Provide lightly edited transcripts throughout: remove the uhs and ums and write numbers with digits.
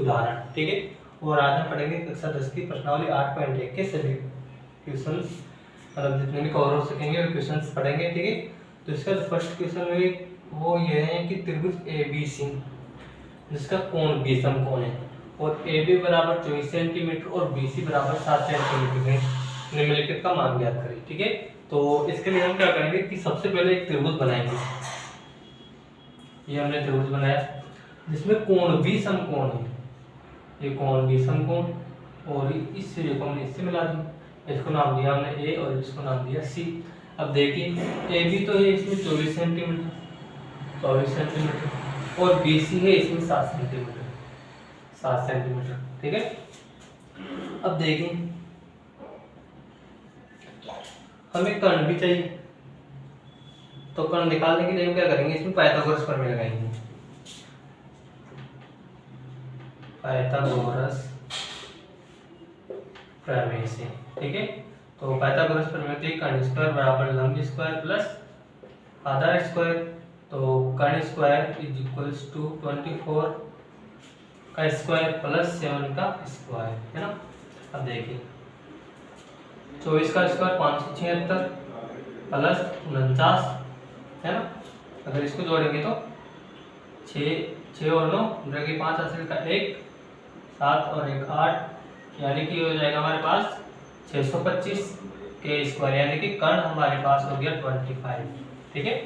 उदाहरण, ठीक है। और आज हम पढ़ेंगे कक्षा 10 की प्रश्नावली 8.1 के सभी क्वेश्चन, मतलब जितने भी कवर हो सकेंगे वो क्वेश्चन पढ़ेंगे, ठीक है। तो इसका फर्स्ट क्वेश्चन में वो ये है कि त्रिभुज ए बी सी जिसका कोण बी समकोण है और ए बी बराबर 24 सेंटीमीटर और बी सी बराबर 7 सेंटीमीटर है, निम्नलिखित का मान ज्ञात करें, ठीक है। तो इसके लिए हम क्या करेंगे कि सबसे पहले एक त्रिभुज बनाएंगे। ये हमने त्रिभुज बनाया जिसमें कोण बी समकोण है, ये कोण बी समकोण और इस सिरे को हमने इससे मिला दिया, इसको नाम दिया हमने ए और इसको नाम दिया सी। अब देखिए ए बी तो है इसमें 24 सेंटीमीटर और बी सी है इसमें 7 सेंटीमीटर, ठीक है। अब देखिए हमें कर्ण भी चाहिए, तो कर्ण निकालने के लिए हम क्या करेंगे, इसमें पाइथागोरस प्रमेय लगाएंगे। पाइथागोरस प्रमेय से, ठीक है। तो पाइथागोरस प्रमेय से कर्ण स्क्वायर बराबर लंब स्क्वायर प्लस आधार स्क्वायर, तो कर्ण स्क्वायर इज इक्वल्स टू 24 का स्क्वायर प्लस 7 का स्क्वायर, है ना। अब देखिए 24 का स्क्वायर 576 प्लस 49, है ना। अगर इसको जोड़ेंगे तो 6 और 9 बराबर 5 हासिल का 1, 7 और 1 8, यानी कि हो जाएगा हमारे पास 625 के स्क्वायर, यानी कि कर्ण हमारे पास हो गया 25, ठीक है।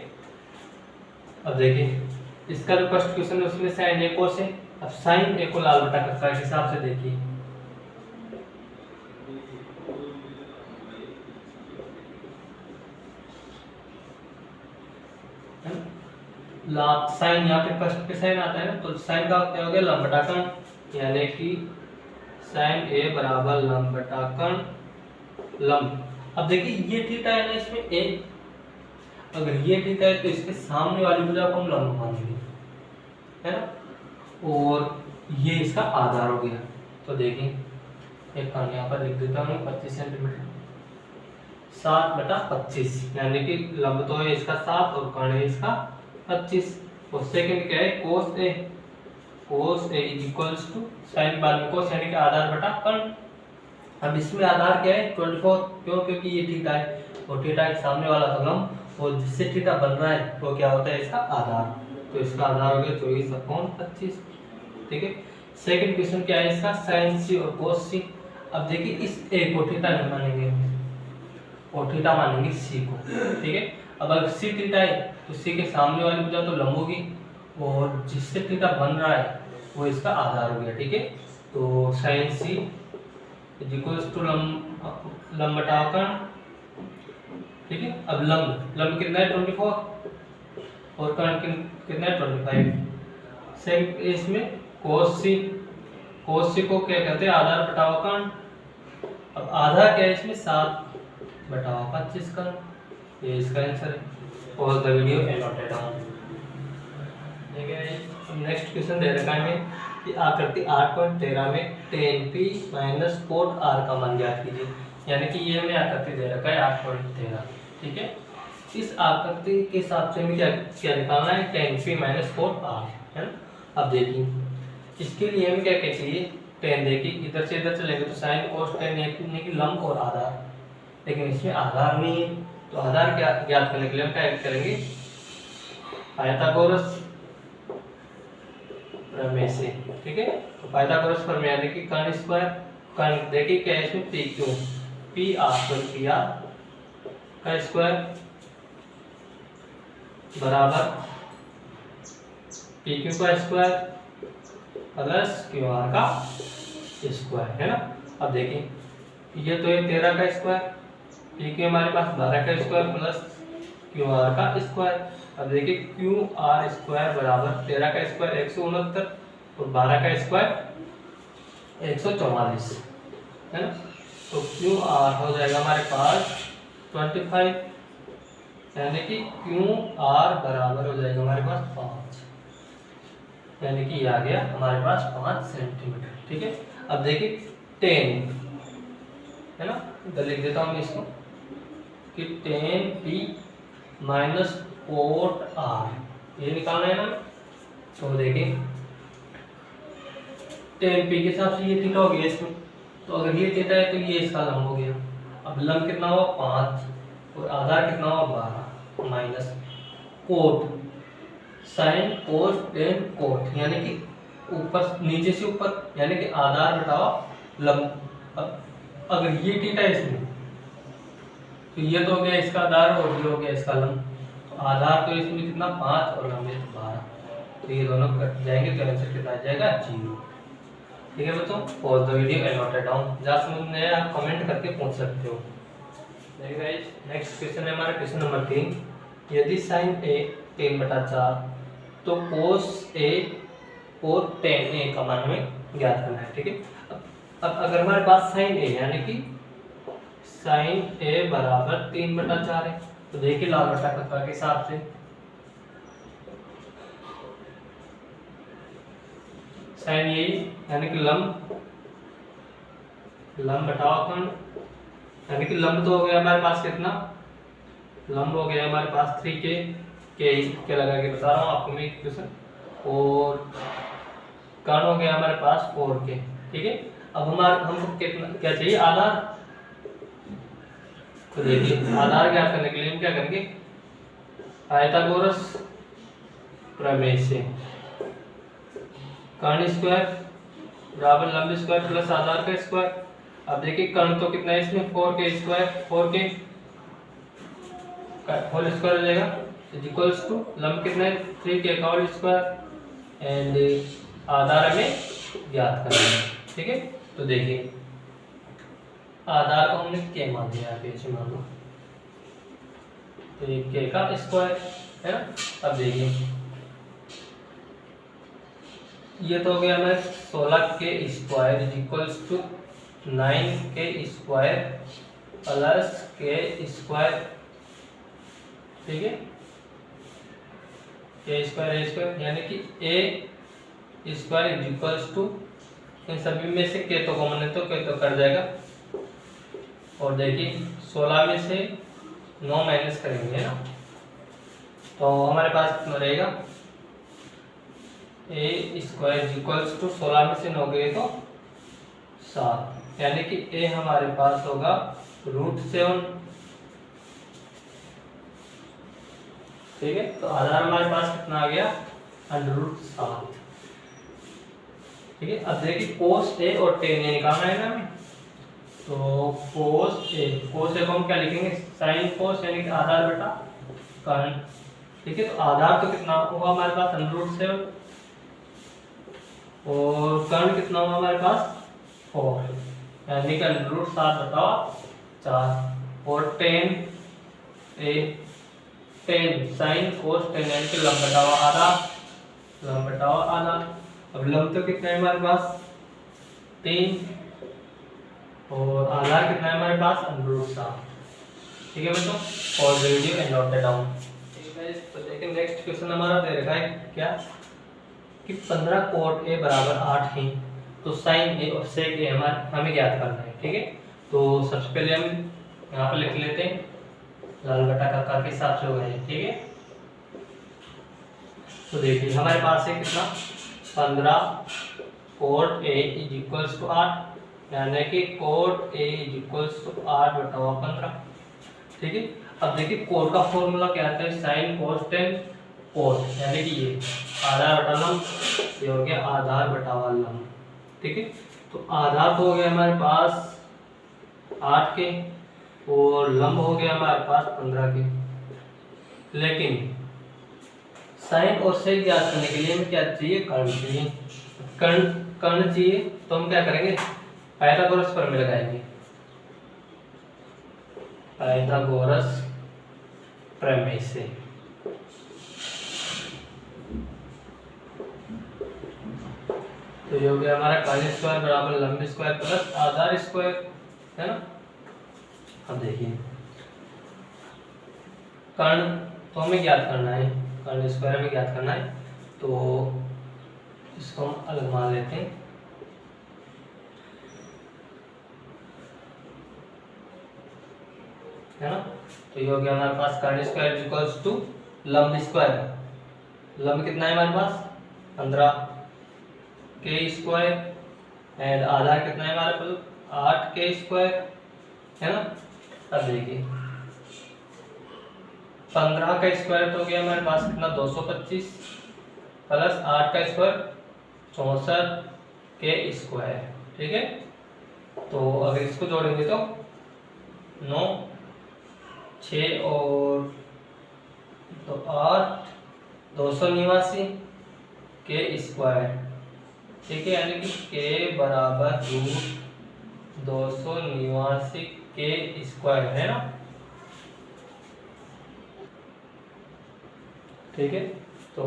अब देखिए इसका जो फर्स्ट क्वेश्चन है उसमें साइन ए कोस है। अब साइन ए को लाल बटा कक्षा के हिसाब से देखिए, साइन यहाँ पे फर्स्ट पे साइन आता है ना, तो साइन का क्या हो गया लंब बटा कर्ण, यानी कि साइन ए बराबर लंब बटा कर्ण लंब। अब देखिए ये थीटा है ना, इसमें ए, अगर ये थीटा है तो इसके सामने वाली भुजा को हम लंब मानेंगे, है ना। और ये इसका आधार हो गया, तो देखिए एक कर्ण यहाँ पर लिख देता हूँ 25 सेंटीमीटर, 7/25, यानी कि लंब तो है इसका 7 और कर्ण है इसका 25। और सेकंड क्या है कोस ए इज इक्वल्स टू साइन बाद में कोस, यानी कि आधार बटा कर्ण। अब इसमें आधार क्या है 24, क्यों, क्योंकि ये थीटा है और थीटा के सामने वाला तो लंब, और जिससे थीटा बन रहा है वो क्या होता है इसका आधार, तो इसका आधार हो गया 24/25, ठीक है। सेकंड क्वेश्चन क्या है इसका साइन सी और कोस सी। अब देखिए इस ए को थीटा नहीं मानेंगे और थीटा मानेंगे सी को, ठीक है। अब अगर सी थीटा है तो सी के सामने वाली भुजा तो लंब होगी और जिससे थीटा बन रहा है वो इसका आधार हो गया, ठीक है। तो sine C is equals to लंब बटा कर्ण, ठीक है। अब लंब कितना है 24 और कर्ण कितना है 25। सेम इसमें कोस सी को क्या कहते हैं आधार बटा कर्ण। अब आधार क्या है इसमें 7/25 कर्ण, ये इसका आंसर है। और द वीडियो एनोटेड डाउन, ठीक है। नेक्स्ट क्वेश्चन दे रखा है कि आकृति 8.13 में tan p minus cot r का मान ज्ञात कीजिए, यानी कि ये हमें आकृति दे रखा है 8.13, ठीक है। इस आकृति के हिसाब से हमें क्या निकालना है tan p minus cot r, है ना। अब देखिए इसके लिए हमें क्या चाहिए, tan, देखिए इधर से इधर चलेंगे तो sin cos tan, यानी कि लंब और आधार, लेकिन इसमें आधार नहीं है, तो आधार क्या ज्ञात करने के लिए हम क्या करेंगे पाइथागोरस प्रमेय से, ठीक है। तो पाइथागोरस प्रमेय यानी कि कर्ण स्क्वायर, कर्ण देखिए क्या है इसमें पी क्यू पी आर का स्क्वायर बराबर पी क्यू का स्क्वायर प्लस क्यू आर का स्क्वायर, है ना। अब देखिए ये तो है 13 का स्क्वायर, पी क्यू हमारे पास 12 का स्क्वायर प्लस क्यू आर का स्क्वायर। अब देखिए क्यू आर स्क्वायर बराबर 13 का स्क्वायर 169 और 12 का स्क्वायर 144, है ना। तो क्यू आर हो जाएगा हमारे पास 25, यानी कि क्यू आर बराबर हो जाएगा हमारे पास 5, यानी कि ये आ गया हमारे पास 5 सेंटीमीटर, ठीक है। अब देखिए 10, है ना, इधर लिख देता हूँ मैं इसको कि tan p minus cot r, ये निकालना है ना। तो देखिए टेन पी के हिसाब से ये थीटा हो गया इसमें। तो अगर ये थीटा है तो ये इसका लंब हो गया। अब लंब कितना हुआ 5 और आधार कितना हुआ 12 minus cot sign cos tan coat, यानी कि ऊपर नीचे से ऊपर, यानी कि आधार घटाओ लंब। अगर ये थीटा है इसमें तो ये तो हो गया इसका आधार और ये हो गया इसका लंब। तो आधार तो इसमें कितना 5 और लंब 12, तो ये दोनों कट जाएंगे तो आंसर कितना आ जाएगा 0। ठीक है बच्चों, pause the video and note it down. जहाँ समझ में आया आप कमेंट करके पूछ सकते हो। नेक्स्ट क्वेश्चन है हमारा क्वेश्चन नंबर 3। यदि साइन ए 3/4 तो कोस ए और टेन ए का मान हमें ज्ञात करना है। ठीक है, अब अगर हमारे पास साइन ए यानी कि साइन ए बराबर 3/4 है तो देखिए लाल बटा कक्का के हिसाब से साइन ए यानी कि लंब बटाओ खंड, यानी कि लंब तो हो गया हमारे पास कितना, लंब हो गया हमारे पास 3 के लगा के बता रहा हूँ आपको मैं क्वेश्चन, और कर्ण हो गया हमारे पास 4 के। ठीक है, अब हमको कितना क्या चाहिए आधार, तो देखिए आधार ज्ञात करने के लिए हम क्या करेंगे, पाइथागोरस प्रमेय से कर्ण स्क्वायर बराबर लंब स्क्वायर प्लस आधार का स्क्वायर। अब देखिए कर्ण तो कितना है इसमें 4 के स्क्वायर, 4 के होल स्क्वायर हो जाएगा इक्वल्स टू लंब कितना है 3 के होल स्क्वायर एंड आधार हमें ज्ञात करना है। ठीक है, तो देखिए आधार को हमने के मान दिया है, पीछे मान लो तो ये के का स्क्वायर है ना। अब देखिए ये तो हो गया हमारे 16 के स्क्वायर इक्वल्स टू 9 के स्क्वायर प्लस के स्क्वायर। ठीक है, ए स्क्वायर यानी कि ए स्क्वायर इक्वल्स टू, इन सभी में से के तो कॉमन है तो के तो कट जाएगा, और देखिए 16 में से 9 माइनस करेंगे ना तो हमारे पास कितना रहेगा, ए स्क्वायर इक्वल्स टू 16 में से 9 गए तो 7, यानी कि ए हमारे पास होगा √7। ठीक है, तो आधार हमारे पास कितना आ गया √7। ठीक है, अब देखिए कोस ए और टेन ए निकालना है ना हमें, तो कोस ए को हम क्या लिखेंगे साइन कोस, यानी कि आधार बटा कर्ण। ठीक है, तो आधार तो कितना होगा हमारे पास √7 और कर्ण कितना होगा हमारे पास 4, यानी कि √7 बटा 4 और टेन साइन कोस टेन, यानी कि लंब बटावा आधा। अब लंब तो कितना है हमारे पास 3 और आधार कितना है हमारे पास √7। ठीक है बच्चों, pause the video and note it down. तो देखिए नेक्स्ट क्वेश्चन हमारा दे रखा है क्या कि 15 कोट ए बराबर 8 है तो साइन ए और सेक ए हमें ज्ञात करना है। ठीक है, तो सबसे पहले हम यहाँ पर लिख लेते हैं लाल बटा कक्का के हिसाब से हो गए। ठीक है, तो देखिए हमारे पास है कितना 15 कोट ए इक्वल्स टू 8, यानी कि कोट ए इक्वल्स टू 8/15। ठीक है, अब देखिए कोट का फॉर्मूला क्या आता है साइन कोस टेन कोट, यानी कि ये आधार बटा लंब, ये हो गया आधार बटावा लंब। ठीक है, तो आधार तो हो गया हमारे पास 8 के और लंब हो गया हमारे पास 15 के, लेकिन साइन और सेक ज्ञात करने के लिए हमें क्या चाहिए कर्ण चाहिए। कर्ण चाहिए तो हम क्या करेंगे पाइथागोरस प्रमेय लगाएंगे, पाइथागोरस प्रमेय से। तो ये हो गया हमारा कर्ण स्क्वायर बराबर लंब स्क्वायर प्लस आधार स्क्वायर, है ना। अब देखिए कर्ण तो हमें ज्ञात करना है, कर्ण स्क्वायर हमें ज्ञात करना है, तो इसको हम अलग मान लेते हैं। है ना, तो ये हो गया हमारे पास कर्ण स्क्वायर इक्वल्स टू लंब स्क्वायर। लंब कितना है हमारे पास 15 के स्क्वायर एंड आधार कितना है हमारे पास 8k² है ना। अब देखिए 15 का स्क्वायर तो हो गया हमारे पास कितना 225 प्लस 8 का स्क्वायर 64k², ठीक है। तो अगर इसको जोड़ेंगे तो 9 6 और तो 8 289k², ठीक है। यानी कि k बराबर √289k² है ना, ठीक है। तो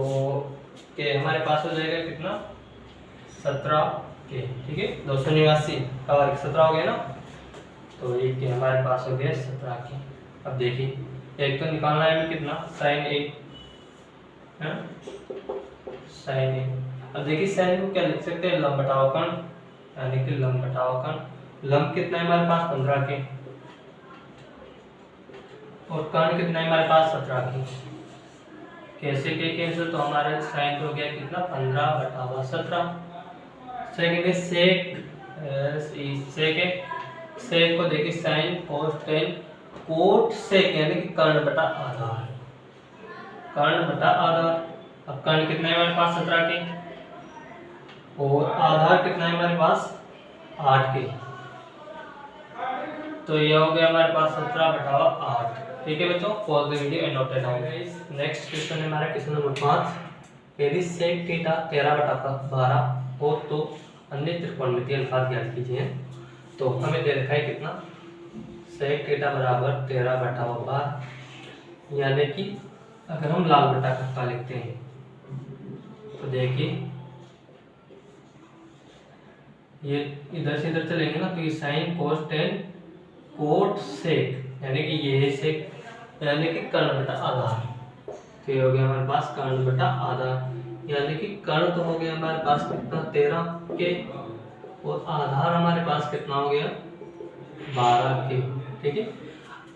के हमारे पास हो जाएगा कितना 17k, ठीक है। 289 का वर्ग 17 हो गया ना, तो ये के हमारे पास हो गया 17k। अब देखिए एक तो निकालना है हमें कितना sin a है, sin a। अब देखिए sin को क्या लिख सकते हैं लंबटावकर्ण, यानी कि लंबटावकर्ण लंब कितना है हमारे पास 15k और कर्ण कितना है हमारे पास 17k। कैसे के कैंसिल, तो हमारा साइन हो गया कितना 15/17। सेकंड है सेक को देखिए sine cos tan cot sec यानी कि कर्ण बटा आधार, कर्ण बटा आधार। अब कर्ण कितना है हमारे पास 17k और आधार कितना है हमारे पास 8k, तो ये हो गया हमारे पास 17/8, ठीक है बच्चों। Pause the video and note it down. Next question है हमारा क्वेश्चन नंबर 5। यदि sec θ 13/12 हो तो अन्य त्रिकोणमितीय अनुपात ज्ञात कीजिए। तो हमें दे रखा है कितना sec θ बराबर 13/12, यानी कि अगर हम लाल बटा कक्का लिखते हैं तो देखिए ये इधर से इधर चलेंगे ना, तो ये sin cos tan cot sec यानी कि ये सेक यानी कि कर्ण बटा आधार, तो ये हो गया हमारे पास कर्ण बटा आधार, यानी कि कर्ण तो हो गया हमारे पास कितना 13k और आधार हमारे पास कितना हो गया 12k, ठीक है।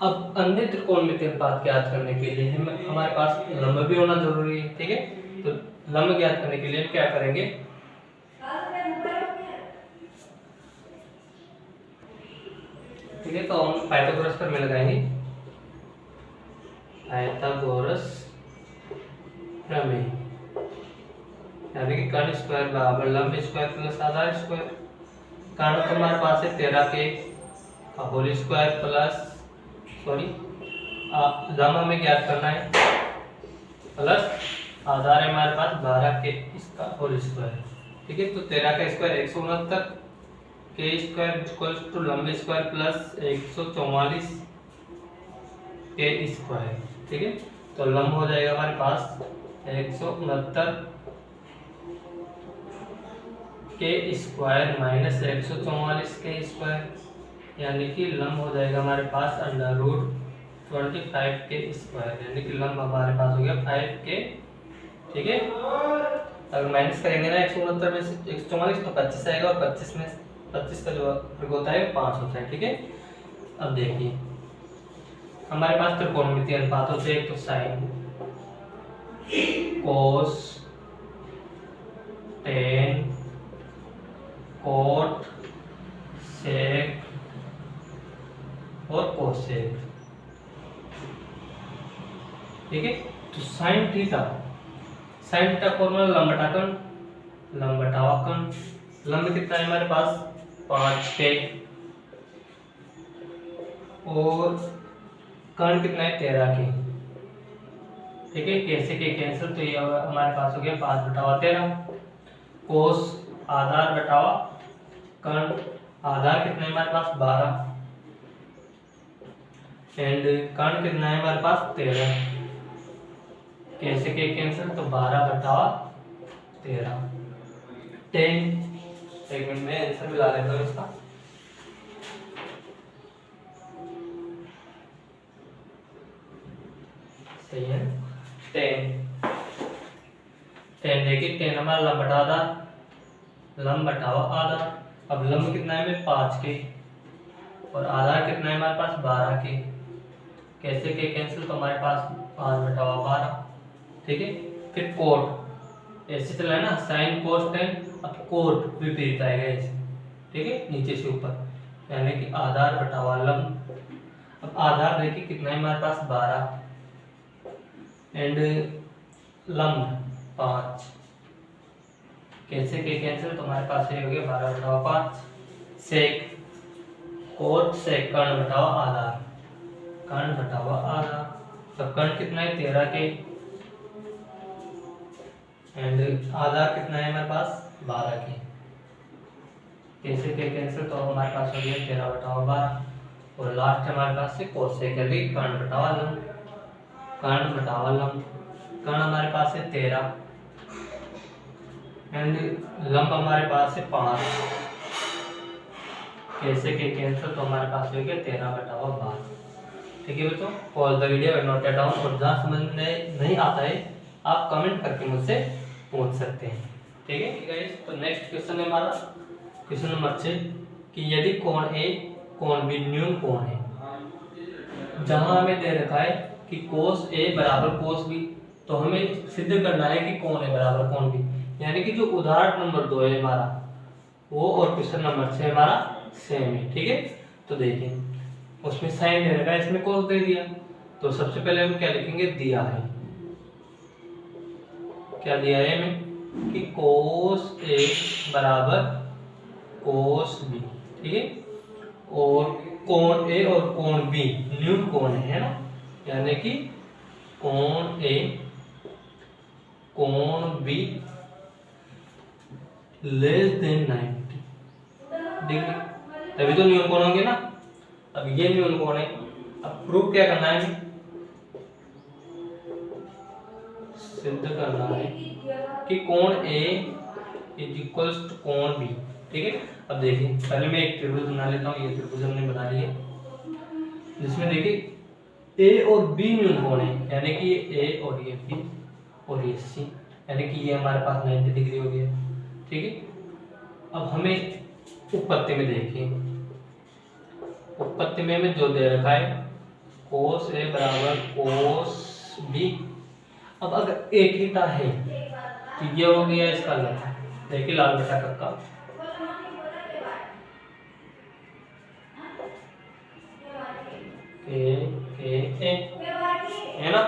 अब अन्य त्रिकोणमितीय अनुपात ज्ञात करने के लिए हमारे पास लंब भी होना जरूरी है, ठीक है। तो लंब ज्ञात करने के लिए क्या करेंगे, ठीक है। तो हम पाइथागोरस पर में लगाएंगे पाइथागोरस प्रमेय, यानी कि कर्ण स्क्वायर बराबर लंब स्क्वायर प्लस आधार स्क्वायर। कर्ण तो हमारे पास है 13k का होल स्क्वायर प्लस लंब हमें ज्ञात करना है प्लस आधार है हमारे पास 12k इसका होल स्क्वायर, ठीक है। तो 13 का square 169 k square equals to लंब स्क्वायर प्लस 144 k स्क्वायर, ठीक है। तो लंब हो जाएगा हमारे पास 169 k square minus 144 k square, यानी कि लंब हो जाएगा हमारे पास √25 k स्क्वायर, यानी कि लंब हमारे पास हो गया 5k, ठीक है। अगर माइनस करेंगे ना 169 में से 144 तो 25 आएगा और 25 में 25 का जो वर्ग होता है 5 होता है, ठीक है। अब देखिए हमारे पास त्रिकोणमितीय अनुपात होते हैं, एक तो sine cos tan cot sec और कोसेक, ठीक है। तो साइन थीटा फॉर्मूला लंबटावकर्ण लंब कितना है हमारे पास 5k और कर्ण कितना है 13k, ठीक है। कैसे के कैंसिल, तो ये हमारे पास हो गया 5/13 कोस आधार बटावा कर्ण, आधार कितना है हमारे पास 12 एंड कर्ण कितना है हमारे पास 13, कैसे के कैंसिल, तो 12/13 10। एक मिनट में आंसर मिला लेता हूँ इसका। सही है 10 देखिए 10 हमारा लंब बटा आधार, लंब बटावा आधार। अब लंब कितना है हमें 5k और आधार कितना है हमारे पास 12k, कैसे के कैंसिल, तो हमारे पास 5/12, ठीक है। फिर कोट ऐसे चला है ना साइन कोस टेन, अब कोट विपरीत आएगा ऐसे, ठीक है, नीचे से ऊपर, यानी कि आधार बटा हुआ लंब। अब आधार देखिए कितना है हमारे पास 12 एंड लंब 5, कैसे के कैंसिल, तो हमारे पास ये हो गया 12 बटा हुआ 5। सेक कोट सेक कर्ण बटा हुआ आधार, कर्ण बटा हुआ आधार, तो कर्ण कितना है 13 के एंड आधार कितना है हमारे पास 12 के, कैसे के कैंसिल, तो हमारे पास हो गया 13 बटा हुआ 12 और लास्ट हमारे पास से कोसेक है कर्ण बटा हुआ लंब, कर्ण बटा हुआ लंब, कर्ण हमारे पास है 13 एंड लंब हमारे पास है 5, कैसे के कैंसिल, तो हमारे पास हो गया 13 बटा हुआ 12। ठीक है बच्चों, pause the video and note it down, और जहाँ समझ में नहीं आता है आप कमेंट करके मुझसे पूछ सकते हैं। ठीक है गाइस, तो नेक्स्ट क्वेश्चन है हमारा क्वेश्चन नंबर 6 कि यदि कोण ए कोण बी न्यून कोण है, जहां हमें दे रखा है कि कोस ए बराबर कोस बी, तो हमें सिद्ध करना है कि कोण ए बराबर कोण बी, यानी कि जो उदाहरण नंबर 2 है हमारा वो और क्वेश्चन नंबर 6 हमारा सेम है। ठीक है, तो देखिए उसमें साइन दे रखा है, इसमें कोस दे दिया, तो सबसे पहले हम क्या लिखेंगे, दिया है, क्या दिया है हमें कि कोस ए बराबर कोस बी। ठीक है, और कोण ए और कोण बी न्यून कोण है ना, यानी कि कोण ए कोण बी लेस देन 90 डिग्री, तभी तो न्यून कोण होंगे ना। अब ये न्यून कोण है, अब प्रूफ क्या करना है, सिद्ध करना है कि कोण ए इज इक्वल्स टू कोण बी। ठीक है, अब देखिए पहले मैं एक त्रिभुज बना लेता हूँ, ये त्रिभुज हमने बना लिया, जिसमें देखिए ए और बी न्यून कोण है, यानी कि ये ए और ये बी और ये सी, यानी कि ये हमारे पास 90 डिग्री हो गया। ठीक है, अब हमें उत्पत्ति में देखिए, उत्पत्ति में हमें जो दे रखा है कोस ए बराबर कोस बी, अब अगर एक ही था है तो ये हो गया इसका लंब, देखिए लाल बटा कक्का, ए है ना।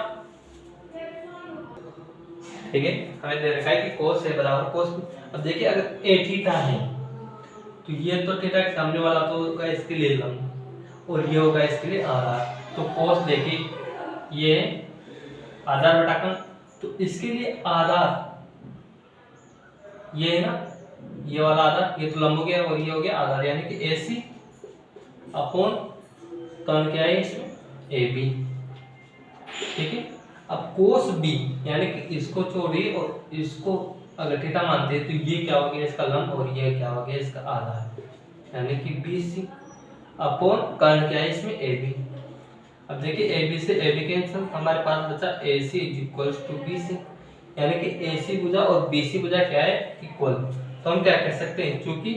ठीक है, हमें दे रखा है कि कोस ए बराबर कोस बी, अब देखिए अगर ए थीटा है तो ये तो थीटा के सामने वाला तो होगा इसके लिए लंब और ये होगा इसके लिए आधार, तो कोस देखिए ये आधार बटा कर्ण, तो इसके लिए आधार ये है ना, ये वाला आधार, ये तो लंब हो गया और ये हो गया आधार, यानी कि AC अपॉन कर्ण क्या है इसमें AB। ठीक है, अब कोस B यानी कि इसको छोड़िए और इसको अगर थीटा मानते हैं तो ये क्या हो गया इसका लंब और ये क्या हो गया इसका आधार, यानी कि BC अपॉन कर्ण क्या है इसमें AB। अब देखिए AB से AB कैंसिल, हमारे पास बचा AC is equals to BC, यानी कि AC भुजा और BC भुजा क्या है इक्वल, तो हम क्या कह सकते हैं, क्योंकि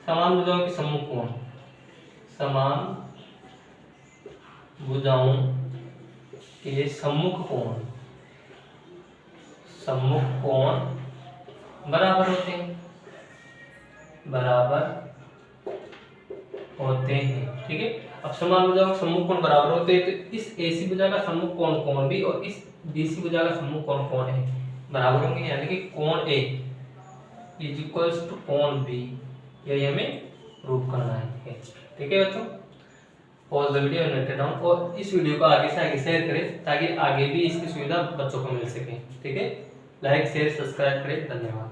समान भुजाओं के सम्मुख कोण, समान भुजाओं के सम्मुख कोण बराबर होते हैं, ठीक है। अब समान भुजाओं के सम्मुख कोण बराबर होते हैं, तो इस AC भुजा का सम्मुख कोण कोण भी और इस BC भुजा का सम्मुख कोण कोण है बराबर होंगे, यानी कि कोण A इज इक्वल्स टू कोण B, यही हमें प्रूव करना है। ठीक है बच्चों, pause the video and note it down, और इस वीडियो को आगे से आगे शेयर करें ताकि आगे भी इसकी सुविधा बच्चों को मिल सके। ठीक है, लाइक शेयर सब्सक्राइब करें, धन्यवाद।